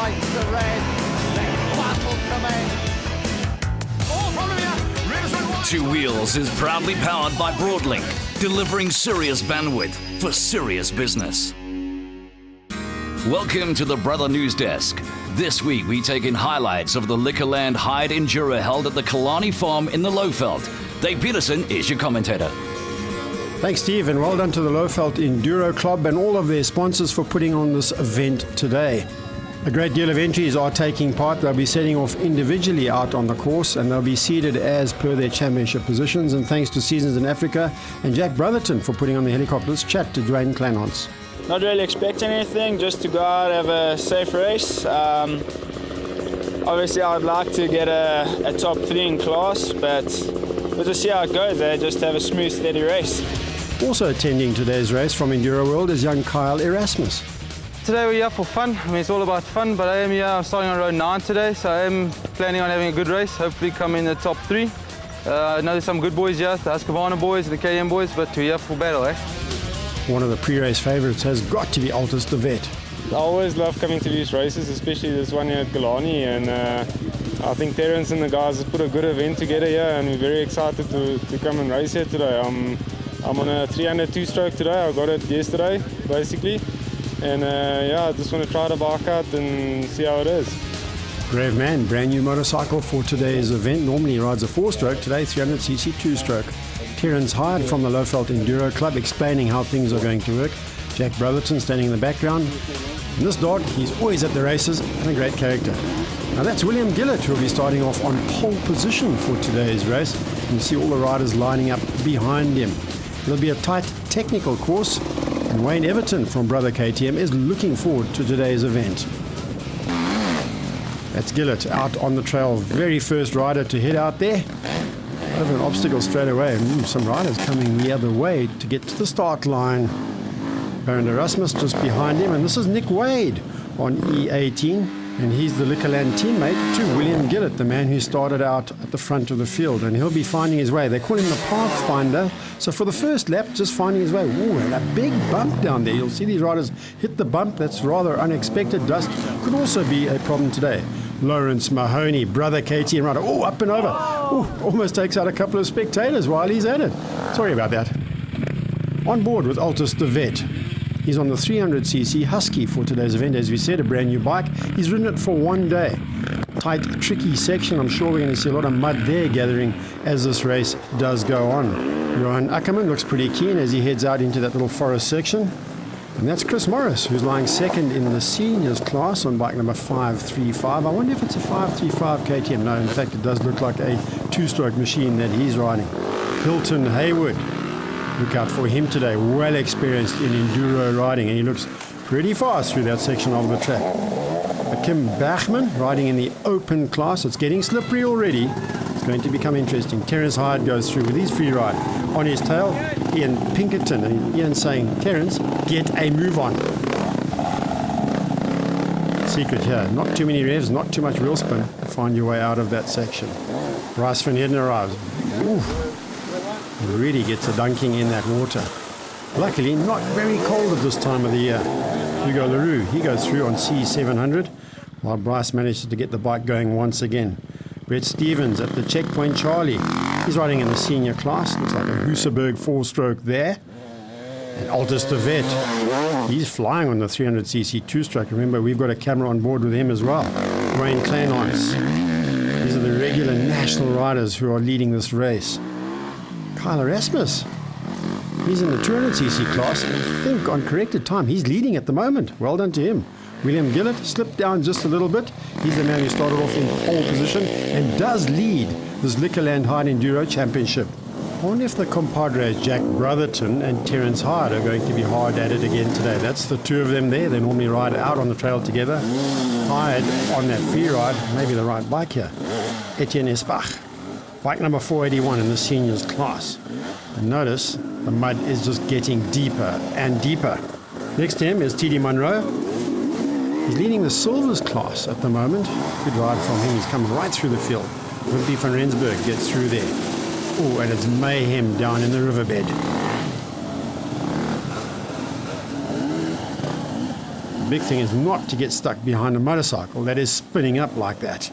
lights the red. Then battle commence. Two Wheels is proudly powered by Broadlink, delivering serious bandwidth for serious business. Welcome to the Brother News Desk. This week we take in highlights of the Liquorland Hyde Enduro held at the Killarney Farm in the Lowveld. Dave Peterson is your commentator. Thanks, Steve, and well done to the Lowveld Enduro Club and all of their sponsors for putting on this event today. A great deal of entries are taking part. They'll be setting off individually out on the course, and they'll be seeded as per their championship positions. And thanks to Seasons in Africa and Jack Brotherton for putting on the helicopter. Let's chat to Dwayne Clanons. Not really expecting anything, just to go out and have a safe race. Obviously, I would like to get a top 3 in class, but we'll just see how it goes. Just have a smooth, steady race. Also attending today's race from Enduro World is young Kyle Erasmus. Today we're here for fun. I mean, it's all about fun, but I am here, I'm starting on row 9 today, so I am planning on having a good race, hopefully come in the top 3. I know there's some good boys here, the Husqvarna boys, the KM boys, but we're here for battle, eh? One of the pre-race favourites has got to be Altus de Vet. I always love coming to these races, especially this one here at Killarney, and I think Terence and the guys have put a good event together here, and we're very excited to come and race here today. I'm on a 300 two-stroke today. I got it yesterday, basically. And I just want to try the bike out and see how it is. Brave man, brand new motorcycle for today's event. Normally he rides a 4-stroke, today 300cc 2-stroke. Terence Hyde from the Lowveld Enduro Club explaining how things are going to work. Jack Brotherton standing in the background. And this dog, he's always at the races and a great character. Now that's William Gillett, who will be starting off on pole position for today's race. You can see all the riders lining up behind him. It'll be a tight technical course. And Wayne Everton from Brother KTM is looking forward to today's event. That's Gillett out on the trail, very first rider to head out there. Over an obstacle straight away. Some riders coming the other way to get to the start line. Baron Erasmus just behind him, and this is Nick Wade on E18. And he's the Liquorland teammate to William Gillett, the man who started out at the front of the field. And he'll be finding his way. They call him the Pathfinder. So for the first lap, just finding his way. Ooh, and a big bump down there. You'll see these riders hit the bump. That's rather unexpected. Dust could also be a problem today. Lawrence Mahoney, Brother KTM rider. Oh, up and over. Oh, almost takes out a couple of spectators while he's at it. Sorry about that. On board with Altus de Vet. He's on the 300cc Husky for today's event. As we said, a brand new bike. He's ridden it for one day. Tight, tricky section. I'm sure we're going to see a lot of mud there gathering as this race does go on. Johan Ackerman looks pretty keen as he heads out into that little forest section. And that's Chris Morris, who's lying second in the seniors class on bike number 535. I wonder if it's a 535 KTM. No, in fact, it does look like a 2-stroke machine that he's riding. Hilton Haywood. Look out for him today, well experienced in enduro riding, and he looks pretty fast through that section of the track. Kim Bachman riding in the open class. It's getting slippery already. It's going to become interesting. Terence Hyde goes through with his free ride. On his tail, Ian Pinkerton, and Ian saying, Terence, get a move on. Secret here, not too many revs, not too much wheel spin. Find your way out of that section. Bryce Van Heerden arrives. Ooh. Really gets a dunking in that water. Luckily, not very cold at this time of the year. Hugo Leroux, he goes through on C700, while Bryce manages to get the bike going once again. Brett Stevens at the checkpoint Charlie. He's riding in the senior class. Looks like a Husaberg 4-stroke there. And Altus de Vet, he's flying on the 300cc 2-stroke. Remember, we've got a camera on board with him as well. Dwayne Clanons. These are the regular national riders who are leading this race. Kyle Erasmus, he's in the 200cc class. I think on corrected time, he's leading at the moment. Well done to him. William Gillett slipped down just a little bit. He's the man who started off in pole position and does lead this Liquorland Hyde Enduro Championship. I wonder if the compadres Jack Brotherton and Terence Hyde are going to be hard at it again today. That's the two of them there. They normally ride out on the trail together. Hyde on that free ride, maybe the right bike here. Etienne Espach. Bike number 481 in the seniors class. And notice the mud is just getting deeper and deeper. Next to him is TD Munro. He's leading the silvers class at the moment. Good ride from him. He's coming right through the field. Wimpy van Rensburg gets through there. Oh, and it's mayhem down in the riverbed. big thing is not to get stuck behind a motorcycle that is spinning up like that.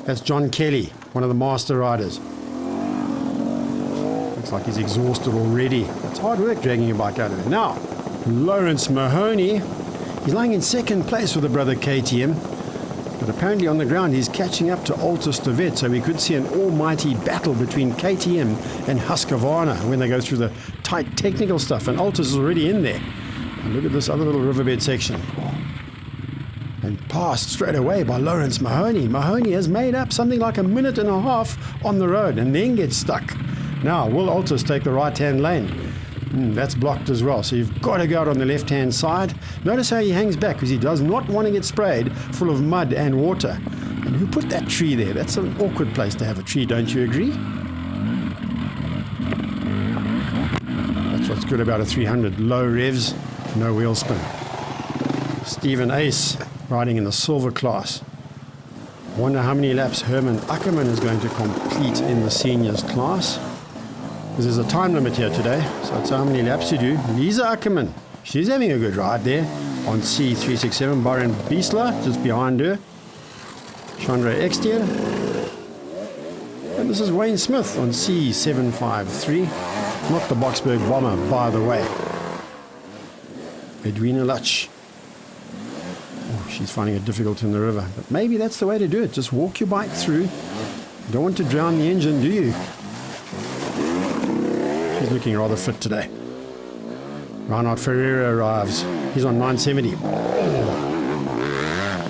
That's John Kelly, one of the master riders. Looks like he's exhausted already. It's hard work dragging your bike out of there. Now, Lawrence Mahoney, he's lying in second place with the brother KTM. But apparently on the ground he's catching up to Altus de Wet, so we could see an almighty battle between KTM and Husqvarna when they go through the tight technical stuff, and Altus is already in there. And look at this other little riverbed section. And passed straight away by Lawrence Mahoney. Mahoney has made up something like a minute and a half on the road and then gets stuck. Now, will Altus take the right-hand lane? That's blocked as well, so you've got to go out on the left-hand side. Notice how he hangs back because he does not want to get sprayed full of mud and water. And who put that tree there? That's an awkward place to have a tree, don't you agree? That's what's good about a 300. Low revs, no wheel spin. Stephen Ace riding in the silver class. Wonder how many laps Herman Ackerman is going to complete in the seniors class. Because there's a time limit here today, so it's how many laps you do. Lisa Ackerman, she's having a good ride there on C367. Byron Biesler just behind her. Chandra Extian. And this is Wayne Smith on C753. Not the Boksburg Bomber, by the way. Edwina Lutch. Oh, she's finding it difficult in the river. But maybe that's the way to do it. Just walk your bike through. You don't want to drown the engine, do you? He's looking rather fit today. Reinhard Ferreira arrives. He's on 970. Oh.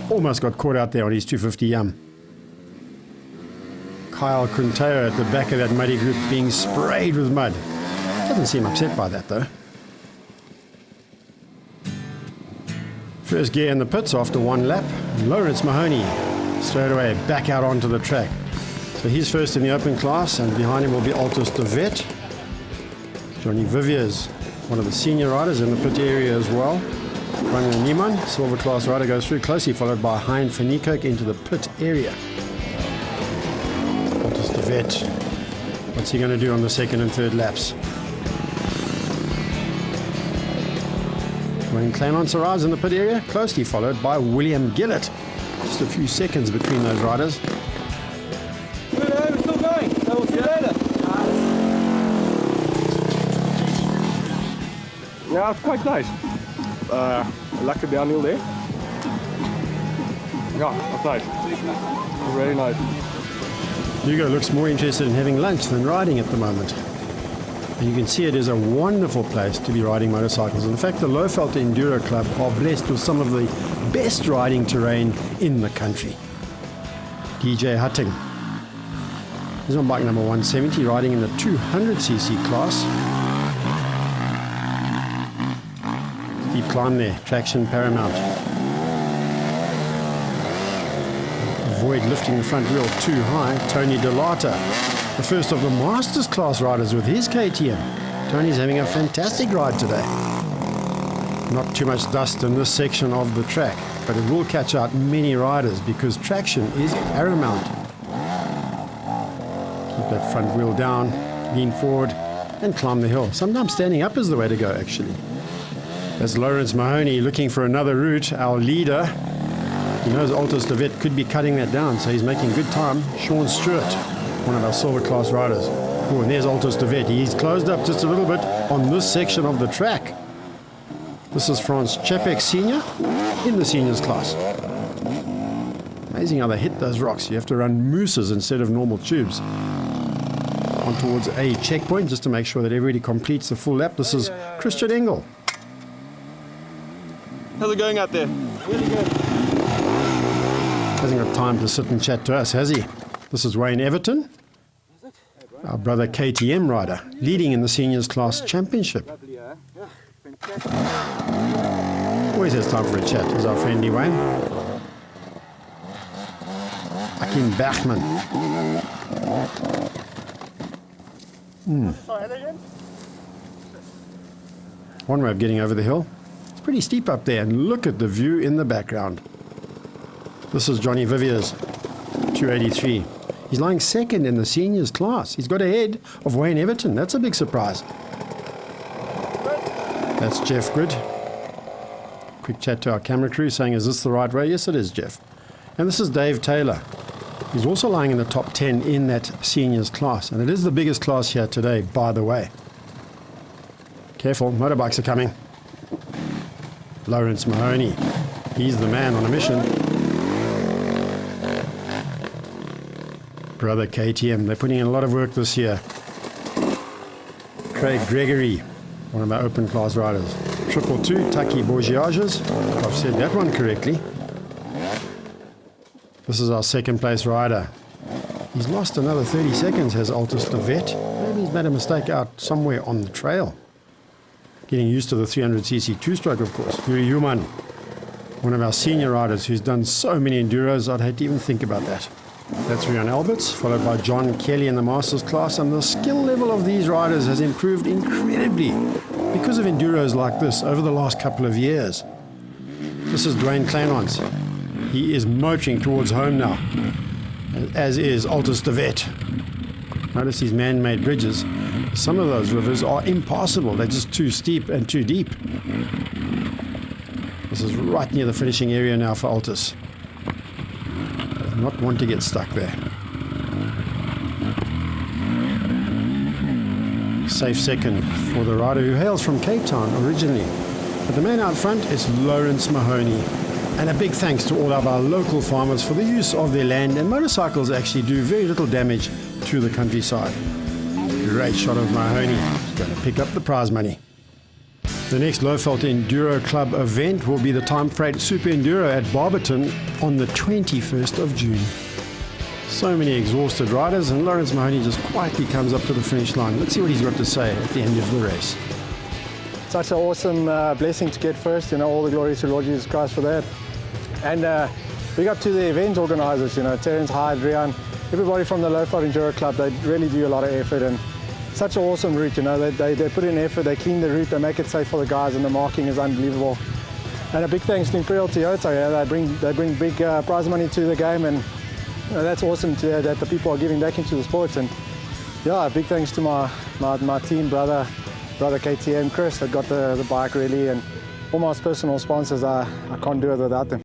Almost got caught out there on his 250 Yum. Kyle Kunteo at the back of that muddy group being sprayed with mud. Doesn't seem upset by that though. First gear in the pits after one lap. Lawrence Mahoney straight away back out onto the track. So he's first in the open class, and behind him will be Altus de Wet. Johnny Viviers, one of the senior riders in the pit area as well. Running Niemann, silver class rider, goes through, closely followed by Hein van Niekerk into the pit area. Altus de Wet. What's he going to do on the second and third laps? Wayne Clements arrives in the pit area, closely followed by William Gillett. Just a few seconds between those riders. We're still going, so we'll see you later. Yeah, it's quite nice. Lekker downhill there. Yeah, that's nice. Very nice. Hugo looks more interested in having lunch than riding at the moment. And you can see it is a wonderful place to be riding motorcycles. In fact, the Lowveld Enduro Club are blessed with some of the best riding terrain in the country. DJ Hutting. He's on bike number 170, riding in the 200cc class. Steep climb there, traction paramount. Avoid lifting the front wheel too high. Tony Delata, the first of the Masters class riders with his KTM. Tony's having a fantastic ride today. Not too much dust in this section of the track, but it will catch out many riders because traction is paramount. Keep that front wheel down, lean forward, and climb the hill. Sometimes standing up is the way to go, actually. That's Lawrence Mahoney looking for another route, our leader. He knows Altus de Wet could be cutting that down, so he's making good time. Sean Stewart, one of our silver class riders. Oh, and there's Altus de Wet. He's closed up just a little bit on this section of the track. This is Franz Chepek Senior in the seniors class. Amazing how they hit those rocks. You have to run mooses instead of normal tubes. On towards a checkpoint just to make sure that everybody completes the full lap. This is Christian Engel. How's it going out there? Really good. Hasn't got time to sit and chat to us, has he? This is Wayne Everton, our brother KTM rider, leading in the seniors class championship. Always has time for a chat, is our friendly Wayne. Akim Bachman. One way of getting over the hill. It's pretty steep up there, and look at the view in the background. This is Johnny Viviers, 283. He's lying second in the seniors class. He's got ahead of Wayne Everton. That's a big surprise. That's Jeff Good. quick chat to our camera crew saying, is this the right way? Yes, it is, Jeff. And this is Dave Taylor. He's also lying in the top 10 in that seniors class. And it is the biggest class here today, by the way. Careful, motorbikes are coming. Lawrence Mahoney. He's the man on a mission. Brother KTM. They're putting in a lot of work this year. Craig Gregory, one of our open class riders. 222, Taki Borgiages. I've said that one correctly. This is our second place rider. He's lost another 30 seconds, has Altus de Vet. Maybe he's made a mistake out somewhere on the trail. Getting used to the 300cc two-stroke, of course. Yuri Human, one of our senior riders who's done so many enduros, I'd hate to even think about that. That's Rian Alberts, followed by John Kelly in the Masters class, and the skill level of these riders has improved incredibly because of enduros like this over the last couple of years. This is Dwayne Clanons. He is motoring towards home now, as is Altus de Vet. Notice these man-made bridges. Some of those rivers are impassable. They're just too steep and too deep. This is right near the finishing area now for Altus. Does not want to get stuck there. Safe second for the rider who hails from Cape Town originally. But the man out front is Lawrence Mahoney. And a big thanks to all of our local farmers for the use of their land, and motorcycles actually do very little damage to the countryside. Great shot of Mahoney. He's going to pick up the prize money. The next Lowveld Enduro Club event will be the Time Freight Super Enduro at Barberton on the 21st of June. So many exhausted riders, and Lawrence Mahoney just quietly comes up to the finish line. Let's see what he's got to say at the end of the race. Such an awesome blessing to get first, all the glory to Lord Jesus Christ for that. And big up to the event organisers, Terence, Hyde, Rian, everybody from the Lowveld Enduro Club. They really do a lot of effort, and such an awesome route, they put in effort, they clean the route, they make it safe for the guys, and the marking is unbelievable. And a big thanks to Imperial Toyota. They bring big prize money to the game, and that's awesome to hear that the people are giving back into the sports. And yeah, big thanks to my team, brother KTM, Chris, that got the bike really, and all my personal sponsors. I can't do it without them.